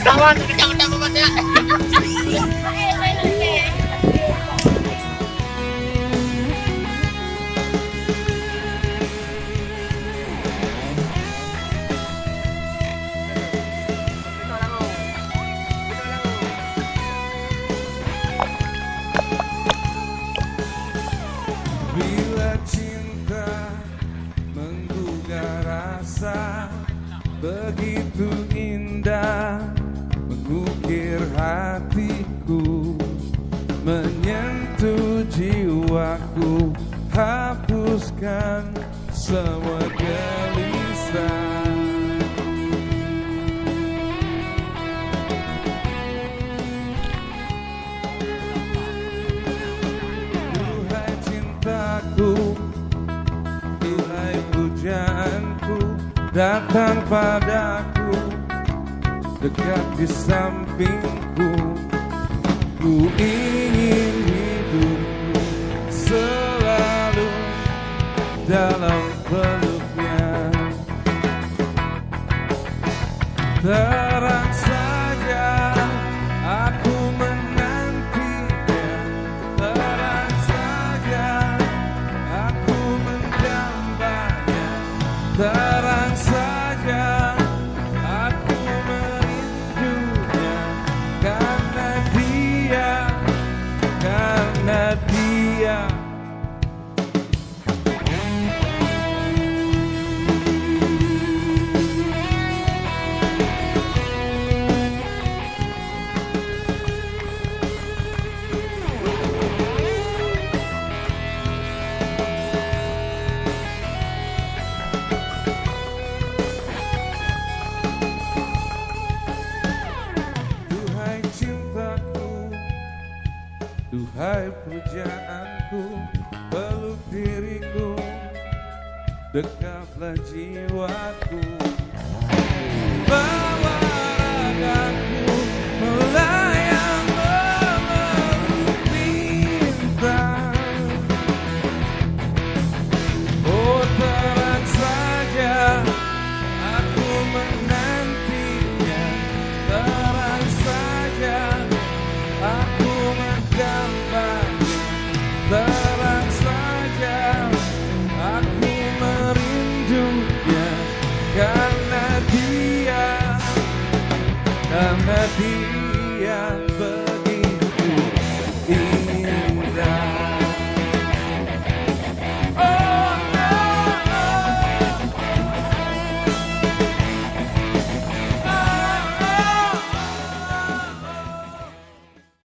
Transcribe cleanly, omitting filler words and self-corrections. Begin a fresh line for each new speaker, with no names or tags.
Kawan, kencang-kencang obatnya.
Bila cinta menggugah rasa, begitu indah mengukir hatiku, menyentuh jiwaku, hapuskan semua gelisah. Duhai cintaku, duhai pujaanku, datang padaku, dekat di sampingku. Ku ingin hidupku selalu dalam peluknya. Terang saja aku menantinya, terang saja aku mendambanya, terang saja aku merindunya, karena dia. Duhai cintaku, duhai pujaanku, peluk diriku, dekatlah jiwaku, bawa ragaku